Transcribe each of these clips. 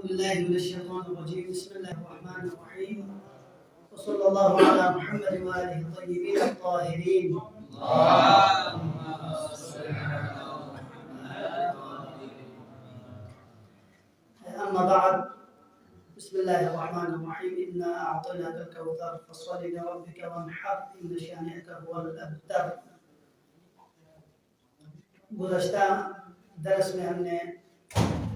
بالله من الشيطان الرجيم. بسم الله الرحمن الرحيم، وصلى الله على محمد وآله الطيبين الطاهرين. أما بعد، بسم الله الرحمن الرحيم. إنا أعطيناك الكوثر فصل لربك وانحر إن شانئك هو الأبتر. گزشتہ درس میں ہم نے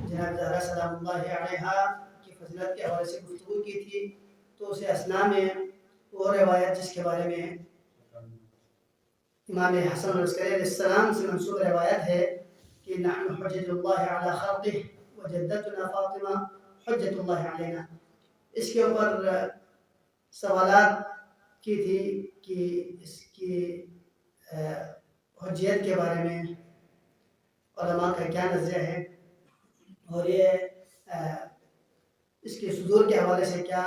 جناب زہرا سلام اللہ علیہا کی فضیلت کے حوالے سے گفتگو کی تھی، تو اسے اثنا میں وہ روایت جس کے بارے میں امام حسن عسکری علیہ السلام سے منسوب روایت ہے کہ نحن حجت اللہ علی خلقہ وجدتنا فاطمہ حجت اللہ علینا، اس کے اوپر سوالات کی تھی کہ اس کی حجیت کے بارے میں علماء کا کیا نظریہ ہے، اور یہ اس کے صدور کے حوالے سے کیا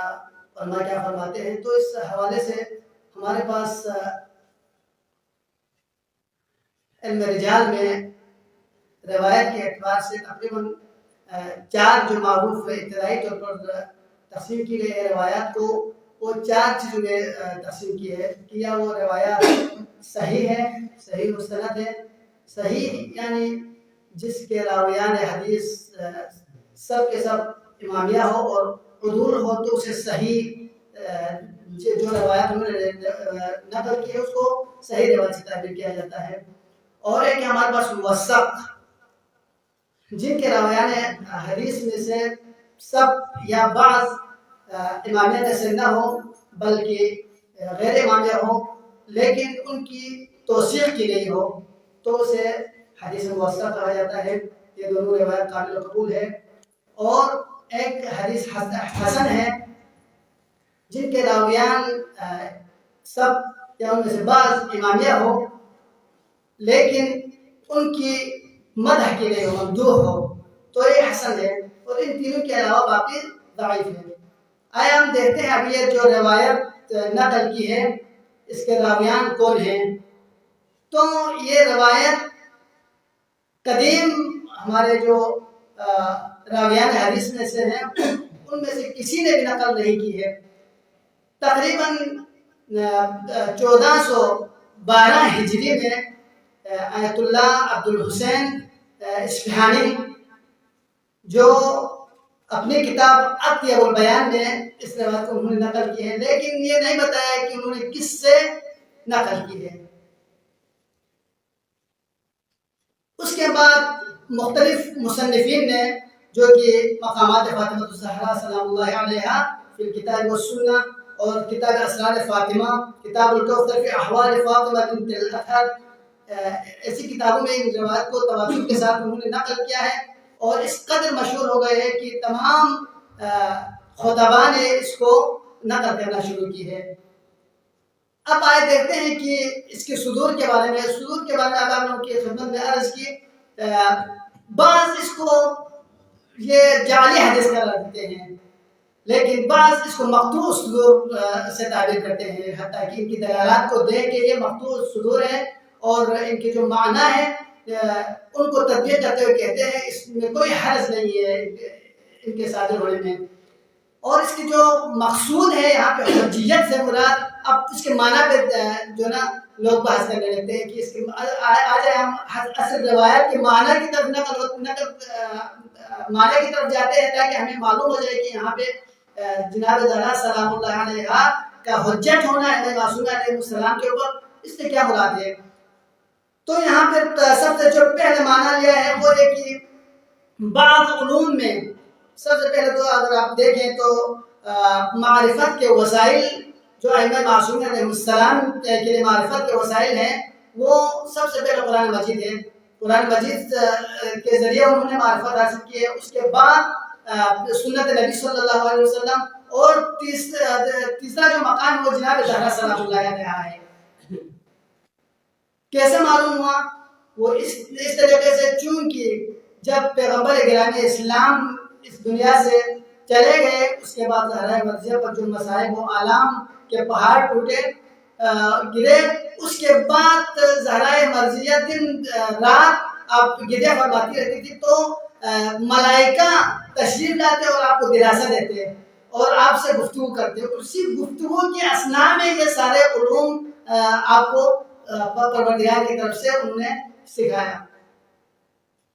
علماء کیا فرماتے ہیں. تو اس حوالے سے ہمارے پاس علم رجال میں روایت کے اعتبار سے تقریباً 4 جو معروف ابتدائی طور پر تقسیم کی گئی ہے روایات کو، وہ 4 چیزوں میں تقسیم کی ہے کہ یا وہ روایات صحیح ہے، صحیح مستند ہے. صحیح یعنی جس کے راویان حدیث سب کے سب امامیہ ہو اور عدول ہو تو اسے صحیح جو روایات انہوں نے نقل کی ہے اس کو صحیح روایت سے تعبیر کیا جاتا ہے. اور ایک ہمارے پاس موثق، جن کے راویان حدیث میں سے سب یا بعض امامیہ سے نہ ہو بلکہ غیر امامیہ ہو لیکن ان کی توثیق کی گئی ہو تو اسے حدیث موثق کہا جاتا ہے. یہ دونوں روایت قابل قبول ہے. اور ایک حدیث حسن ہے جن کے راویان سب یا ان میں سے بعض امامیہ ہو لیکن ان کی مدح کی گئی ہو، ممدوح ہو، تو یہ حسن ہے. اور ان تینوں کے علاوہ باقی ضعیف ہے. آیا ہم دیکھتے ہیں اب یہ جو روایت نقل کی ہے اس کے راویان کون ہیں. تو یہ روایت قدیم ہمارے جو راویان حدیث میں سے ہیں ان میں سے کسی نے بھی نقل نہیں کی ہے. تقریباً 1412 ہجری میں آیت اللہ عبد الحسین اصفہانی جو اپنی کتاب اطیب البیان میں اس روایت کو انہوں نے نقل کی ہے، لیکن یہ نہیں بتایا کہ انہوں نے کس سے نقل کی ہے. اس کے بعد مختلف مصنفین نے جو کہ مقامات فاطمہ الزہرا سلام اللہ علیہا فی الکتاب والسنہ اور کتاب اسرار فاطمہ، کتاب الکوثر فی احوال فاطمہ بنت الاطہر، ایسی کتابوں میں ان روایت کو تواتر کے ساتھ انہوں نے نقل کیا ہے اور اس قدر مشہور ہو گئے ہیں کہ تمام خطباء نے اس کو نقل کرنا شروع کی ہے. اب آئے دیکھتے ہیں کہ اس کے صدور کے بارے میں اب آپ لوگوں کی خدمت میں عرض کی. بعض اس کو یہ جعلی حدیث قرار دیتے ہیں لیکن بعض اس کو مقطوع صدور سے تعبیر کرتے ہیں، حتیٰ کہ ان کی دلالات کو دیکھ کے یہ مقطوع صدور ہے اور ان کے جو معنی ہے ان کو تطبیق کرتے ہوئے کہتے ہیں اس میں کوئی حرج نہیں ہے ان کے صادر ہونے میں. اور اس کی جو مقصود ہے یہاں پہ حجیت سے مراد، اب اس کے معنی پہ جو نا لوگ بحث کرنے لگتے ہیں کہ اس کے آج ہم اصل روایت کے معنی کی طرف معنی کی طرف جاتے ہیں تاکہ ہمیں معلوم ہو جائے کہ یہاں پہ جناب زہرا سلام اللہ علیہا کا حجت ہونا ہے معصومہ علیہ السلام کے اوپر، اس سے کیا مراد ہے. تو یہاں پہ سب سے جو پہلے معنی لیا ہے وہ ہے کہ بعض علوم میں سب سے پہلے تو اگر آپ دیکھیں تو معرفت کے وسائل جو ائمہ معصومین علیہ السلام کے لیے معرفت کے وسائل ہیں وہ سب سے پہلے قرآن مجید ہے. قرآن مجید کے ذریعے انہوں نے معرفت حاصل کی ہے. اس کے بعد سنت نبی صلی اللہ علیہ وسلم اور تیسرا جو مقام وہ جناب زہرا سلام اللہ علیہا ہے. کیسے معلوم ہوا؟ وہ اس طریقے سے چونکہ جب پیغمبر گرامی اسلام اس دنیا سے چلے گئے اس کے بعد زہرا مرضیہ پر جو مصائب و آلام کے پہاڑ ٹوٹے گرے، اس کے بعد زہرا مرضیہ دن رات آپ گریہ فرماتی رہتی تھی تو ملائکہ تشریف لاتے اور آپ کو دلاسا دیتے اور آپ سے گفتگو کرتے، اسی گفتگو کے اثناء میں یہ سارے علوم آپ کو پروردگار کی طرف سے انہوں نے سکھایا۔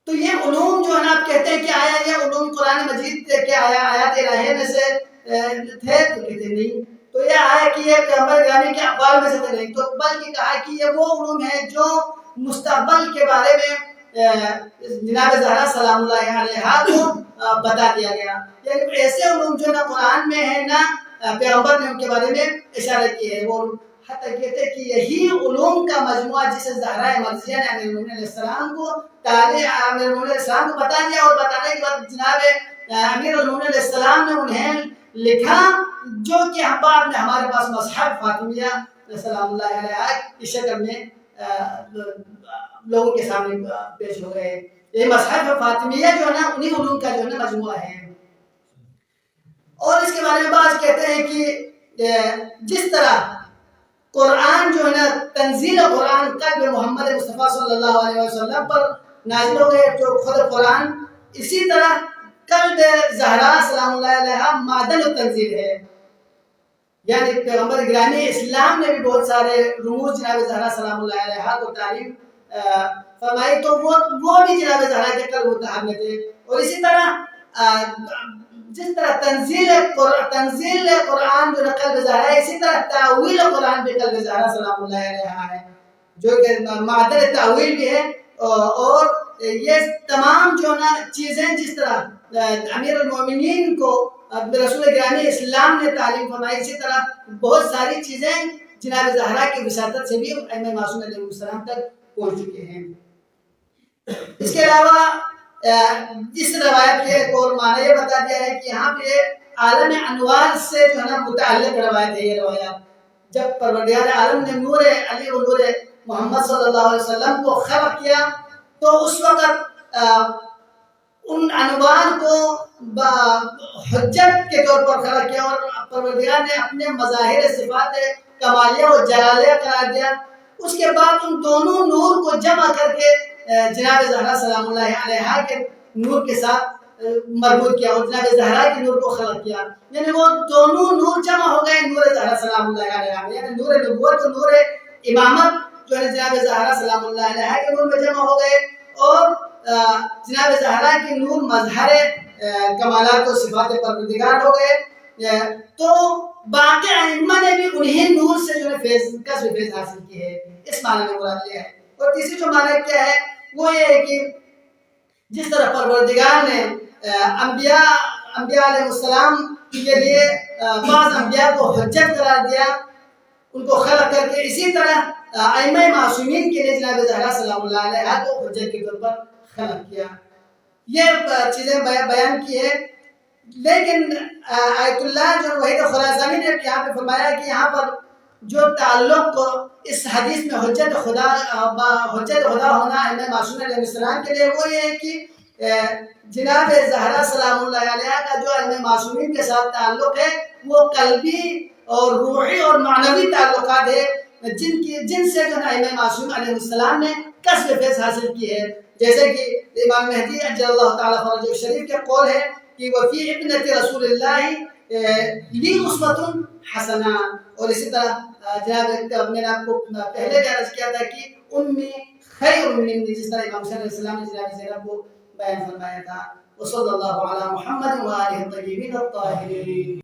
تو یہ علوم جو ہے نا آپ کہتے ہیں کہ آیا یہ علوم قرآن مجید کے آیات الہیہ میں سے تھے؟ تو کہتے نہیں۔ تو یہ آیا کہ یہ پیغمبر گرامی کے اقوال میں سے تھے نہیں، تو بلکہ کہا کہ یہ وہ علوم ہے جو مستقبل کے بارے میں جناب زہرا سلام اللہ علیہا کو بتا دیا گیا، یعنی ایسے علوم جو نہ قرآن میں ہے نہ پیغمبر نے ان کے بارے میں اشارہ کیے ہیں۔ وہ حتیٰ کہتے ہیں کہ یہی علوم کا مجموعہ جسے زہرا مرضیہ نے امیر المومنین علیہ السلام کو امیر المومنین علیہ السلام کو بتا دیا، اور بتانے کے بعد جناب امیر المومنین علیہ السلام نے انہیں لکھا، جو کہ بعد میں ہمارے پاس مصحف فاطمیہ سلام اللہ علیہا کی شکل میں لوگوں کے سامنے پیش ہو گئے۔ یہ مصحف فاطمیہ جو ہے نا انہی علوم کا جو ہے نا مجموعہ ہے۔ اور اس کے بارے میں بعض کہتے ہیں کہ جس طرح قرآن جو ہے نا تنزیل قرآن قلب محمد مصطفیٰ صلی اللہ علیہ وسلم پر نازل ہو گئے جو خود قرآن، اسی طرح قلب زہرا سلام اللہ علیہا معدن التنزیل ہے، یعنی پیغمبر گرامی اسلام نے بھی بہت سارے رموز جناب زہرا سلام اللہ علیہا کو تعلیم فرمائی، تو وہ بھی جناب زہرا کے قلب متحد میں تھے۔ اور اسی طرح جس طرح تنزیل قرآن جو قلب زہرا ہے، اسی طرح تاویل قرآن بھی قلب زہرا سلام اللہ علیہا ہے، جو کہ معدن تاویل بھی ہے۔ اور یہ تمام جو نا چیزیں جس طرح امیر المومنین کو رسول گرامی اسلام نے تعلیم فرمائی، اسی طرح بہت ساری چیزیں جناب زہرا کی وساطت سے بھی ائمہ معصوم علیہ السلام تک پہنچ چکے ہیں۔ اس کے علاوہ اس روایت کے ایک اور معنی یہ بتا دیا ہے کہ یہاں پہ عالم انوار سے جو ہے نا متعلق روایت ہے۔ یہ روایات جب پروردگار عالم نے نور علی و نور محمد صلی اللہ علیہ وسلم کو خلق کیا، تو اس وقت ان انوار کو حجت کے طور پر خلق کیا، اور پروردگار نے اپنے مظاہر صفات کمالیہ و جلالیہ قرار دیا۔ اس کے بعد ان دونوں نور کو جمع کر کے جناب زہرا سلام اللہ علیہا کے نور کے ساتھ مربوط کیا، اور جناب زہرا کے نور کو خلق کیا، یعنی وہ دونوں نور جمع ہو گئے نور زہرا سلام اللہ علیہا میں، یعنی نور نبوت و نور امامت جو ہے جناب زہرا سلام اللہ علیہا کے نور میں جمع ہو گئے، اور جناب زہرا کے نور مظہر کمالات و صفات پروردگار ہو گئے۔ تو باقی ائمہ نے بھی انہیں نور سے جو ہے کسب فیض حاصل کی ہے، اس معنی میں مراد لیا ہے۔ اور تیسری جو معنی کیا ہے وہ یہ ہے کہ جس طرح پروردگار نے انبیاء علیہ السلام کے لیے بعض انبیاء کو حجت قرار دیا ان کو خلق کر کے، اسی طرح ائمہ معصومین کے لیے جناب زہرا سلام اللہ علیہا کو حجت کے طور پر خلق کیا۔ یہ چیزیں بیان کی ہے، لیکن آیت اللہ جو وحید خراسانی نے یہاں پہ فرمایا کہ یہاں پر جو تعلق اس حدیث میں حجت خدا ہونا ائمہ معصومین علیہ السلام کے لیے وہ یہ ہے کہ جناب زہرا سلام اللہ علیہا کا جو ائمہ معصومین کے ساتھ تعلق ہے وہ قلبی اور روحی اور معنوی تعلقات ہے، جن سے جو ائمہ معصوم علیہ السلام نے کسب فیض حاصل کی ہے، جیسے کہ امام مہدی اجل اللہ تعالیٰ فرجہ شریف کے قول ہے کہ وفی ابنت رسول اللہ لی اسوۃ حسنہ، اور اسی طرح جناب میں نے آپ کو پہلے بھی عرض کیا تھا کہ امی خیر من، جس طرح امام صلی اللہ علیہ وسلم نے جناب زینب کو بیان فرمایا تھا۔ وصلی اللہ علی محمد و آلہ الطیبین الطاہرین۔